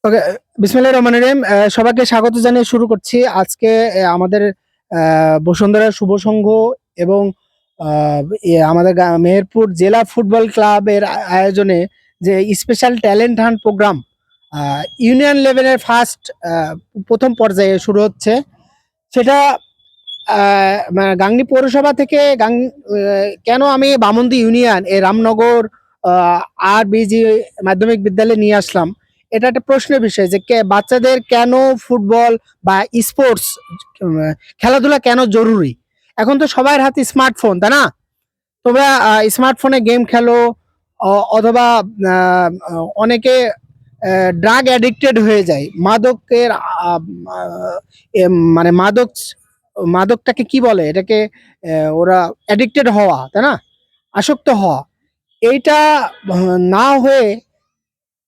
ওকে, বিসমিল্লাহির রহমানির রহিম। সবাইকে স্বাগত জানিয়ে শুরু করছি আজকে আমাদের বসুন্ধরা শুভ সংঘ এবং আমাদের মেহেরপুর জেলা ফুটবল ক্লাবের আয়োজনে যে special talent hunt program union লেভেলের ফার্স্ট প্রথম পর্যায়ে শুরু হচ্ছে। সেটা মানে গাংনী পৌরসভা থেকে কেন আমি বামন্দি ইউনিয়ন রামনগর আহ, আর বিজি মাধ্যমিক বিদ্যালয়ে নিয়ে আসলাম, এটা একটা প্রশ্নের বিষয় যে বাচ্চাদের কেন ফুটবল বা স্পোর্টস খেলাধুলা কেন জরুরি। এখন তো সবার হাতে স্মার্টফোন, তাই না? তোমরা স্মার্টফোনে গেম খেলো, অথবা অনেকে ড্রাগ অ্যাডিক্টেড হয়ে যায় মাদকের মানে মাদকটাকে কি বলে এটাকে, ওরা অ্যাডিক্টেড হওয়া, তাই না? আসক্ত হওয়া। এইটা না হয়ে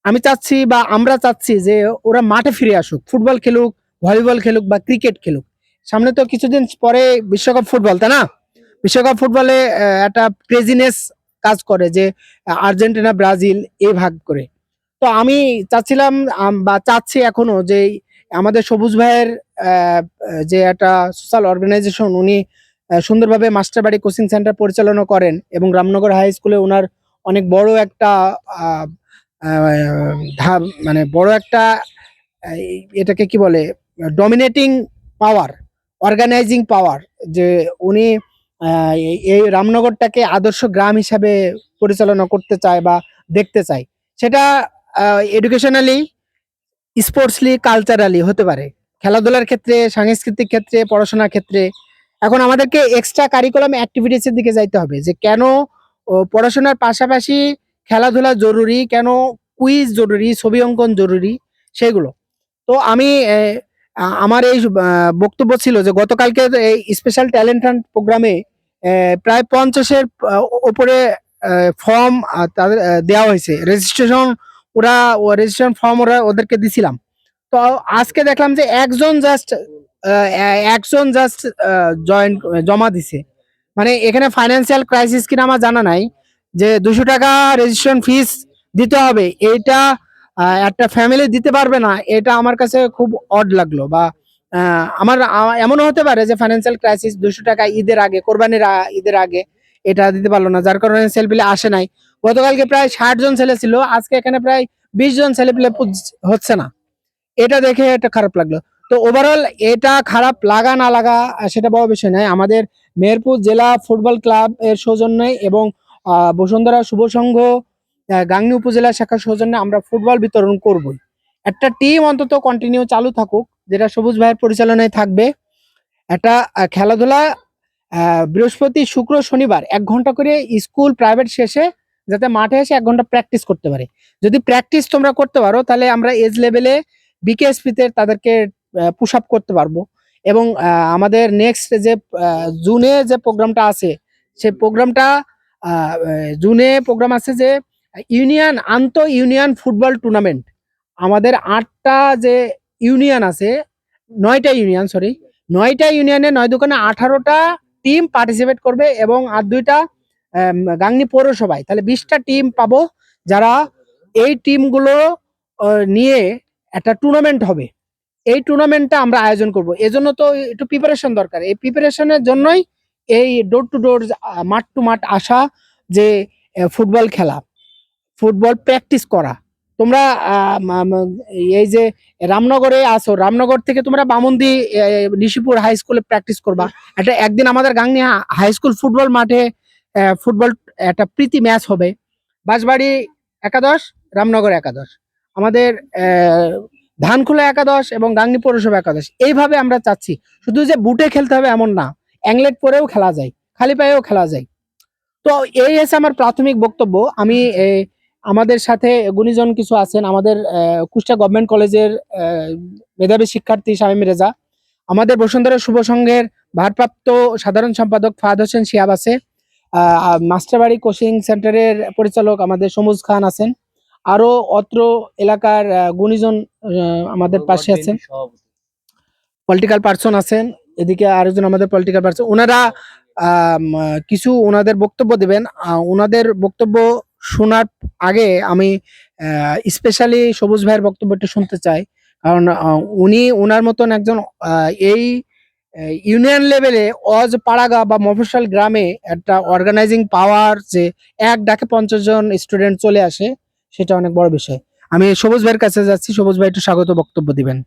আমি চাচ্ছি বা আমরা চাচ্ছি যে ওরা মাঠে ফিরে আসুক, ফুটবল খেলুক, ভলিবল খেলুক বা ক্রিকেট খেলুক। সামনে তো কিছুদিন পরে বিশ্বকাপ ফুটবল, তাই না? বিশ্বকাপ ফুটবলে একটা ক্রেজিনেস কাজ করে যে আর্জেন্টিনা ব্রাজিল এই ভাগ করে। তো আমি চাচ্ছিলাম বা চাচ্ছি এখনো যে আমাদের সবুজ ভাইয়ের আহ, যে একটা সোশ্যাল অর্গানাইজেশন, উনি সুন্দরভাবে মাস্টারবাড়ি কোচিং সেন্টার পরিচালনা করেন এবং রামনগর হাই স্কুলে ওনার অনেক বড় একটা আহ, মানে বড় একটা এটাকে কি বলে, ডমিনেটিং পাওয়ার, অর্গানাইজিং পাওয়ার, যে উনি এই রামনগরটাকে আদর্শ গ্রাম হিসাবে পরিচালনা করতে চায় বা দেখতে চায়। সেটা এডুকেশনালি, স্পোর্টসলি, কালচারালি হতে পারে, খেলাধুলার ক্ষেত্রে, সাংস্কৃতিক ক্ষেত্রে, পড়াশোনার ক্ষেত্রে। এখন আমাদেরকে এক্সট্রা কারিকুলাম অ্যাক্টিভিটিসের দিকে যাইতে হবে যে কেন পড়াশোনার পাশাপাশি খেলাধুলা জরুরি, কেন কুইজ জরুরি, ছবি অঙ্কন জরুরি, সেগুলো। তো আমি আমার এই বক্তব্য ছিল যে গতকালকে এই স্পেশাল ট্যালেন্ট হান্ট প্রোগ্রামে প্রায় 50-এর উপরে ফর্ম তাদের দেওয়া হয়েছে, রেজিস্ট্রেশন। ওরা রেজিস্ট্রেশন ফর্ম ওদেরকে দিছিলাম। তো আজকে দেখলাম যে একজন জাস্ট জয়েন জমা দিছে। মানে এখানে ফাইন্যান্সিয়াল ক্রাইসিস কিনা আমার জানা নাই, যে 200 টাকা রেজিস্ট্রেশন ফিস দিতে হবে, এইটা একটা ফ্যামিলি দিতে পারবে না। এটা আমার কাছে খুব অড লাগলো। বা এমনও হতে পারে যে ফাইন্যান্সিয়াল ক্রাইসিস, 200 টাকা ঈদের আগে, কোরবানির ঈদের আগে এটা দিতে পারলো না, যার কারণে ছেলেপিলে আসে নাই। গতকালকে প্রায় 60 জন ছেলে ছিল, আজকে এখানে প্রায় 20 জন ছেলেপিলে হচ্ছে না। এটা দেখে এটা খারাপ লাগলো। তো ওভারঅল এটা খারাপ লাগা না লাগা সেটা বড় বিষয় নয়। আমাদের মেহেরপুর জেলা ফুটবল ক্লাব এর সৌজন্যে এবং বসুন্ধরা শুভ সংঘ গাংনী উপজেলা শাখার সৌজন্যে আমরা ফুটবল বিতরণ করব। একটা টিম অন্তত কন্টিনিউ চালু থাকুক, যেটা সবুজ ভাইয়ের পরিচালনায় থাকবে। একটা খেলাধুলা বৃহস্পতি, শুক্র, শনিবার 1 ঘন্টা করে স্কুল প্রাইভেট শেষে যাতে মাঠে এসে 1 ঘন্টা প্র্যাকটিস করতে পারে। যদি প্র্যাকটিস তোমরা করতে পারো তাহলে আমরা এজ লেভেলে বিকেএসপি তে তাদেরকে পুশ আপ করতে পারবো। এবং আমাদের নেক্সট যে জুনে যে প্রোগ্রামটা আছে, সেই প্রোগ্রামটা জুনে প্রোগ্রাম আছে যে ইউনিয়ন ফুটবল টুর্নামেন্ট। আমাদের 8টা যে ইউনিয়ন আছে, 9টা ইউনিয়ন, সরি, 9টা ইউনিয়নে 9 দোকানে 18টা টিম পার্টিসিপেট করবে এবং আর 2টা গাংনী পৌরসভায়, তাহলে 20টা টিম পাবো, যারা এই টিমগুলো নিয়ে একটা টুর্নামেন্ট হবে। এই টুর্নামেন্টটা আমরা আয়োজন করব, এজন্য তো একটু প্রিপারেশন দরকার। এই প্রিপারেশনের জন্যই এই ডোর টু ডোর, মাঠ টু মাঠ আসা, যে ফুটবল খেলা, ফুটবল প্র্যাকটিস করা। তোমরা এই যে রামনগরে আসো, রামনগর থেকে তোমরা বামন্দি নিশিপুর হাই স্কুলে প্র্যাকটিস করবা। একটা একদিন আমাদের গাংনী হাই স্কুল ফুটবল মাঠে ফুটবল একটা প্রীতি ম্যাচ হবে। বাঁশবাড়ি একাদশ, রামনগর একাদশ, আমাদের ধানখোলা একাদশ এবং গাংনী পৌরসভা একাদশ। এইভাবে আমরা চাচ্ছি। শুধু যে বুটে খেলতে হবে এমন না, অ্যাংলেট পরেও খেলা যায়, খালি পায়েও খেলা যায়। তো এই হচ্ছে আমার প্রাথমিক বক্তব্য। আমি আমাদের সাথে গুণীজন কিছু আছেন, আমাদের কুষ্টিয়া গভর্নমেন্ট কলেজের মেধাবী শিক্ষার্থী শামীম রেজা, আমাদের বসুন্ধরা শুভ সংঘের ভারপ্রাপ্ত সাধারণ সম্পাদক ফাহাদ হোসেন শিহাব আছে, মাস্টারবাড়ি কোচিং সেন্টারের পরিচালক আমাদের সমুজ খান আছেন, আরো অত্র এলাকার গুণীজন আমাদের পাশে আছেন, পলিটিক্যাল পার্সন আছেন। এদিকে আরেকজন আমাদের পলিটিক্যাল পার্সন, ওনারা কিছু ওনাদের বক্তব্য দিবেন। ওনাদের বক্তব্য শোনার আগে আমি স্পেশালি সবুজ ভাইয়ের বক্তব্যটা শুনতে চাই, কারণ উনি ওনার মতন একজন এই ইউনিয়ন লেভেলে অজ পাড়াগা বা মফস্বল গ্রামে একটা অর্গানাইজিং পাওয়ার, যে এক ডাকে 50 জন স্টুডেন্ট চলে আসে, সেটা অনেক বড় বিষয়। আমি সবুজ ভাইয়ের কাছে যাচ্ছি, সবুজ ভাই একটু স্বাগত বক্তব্য দিবেন।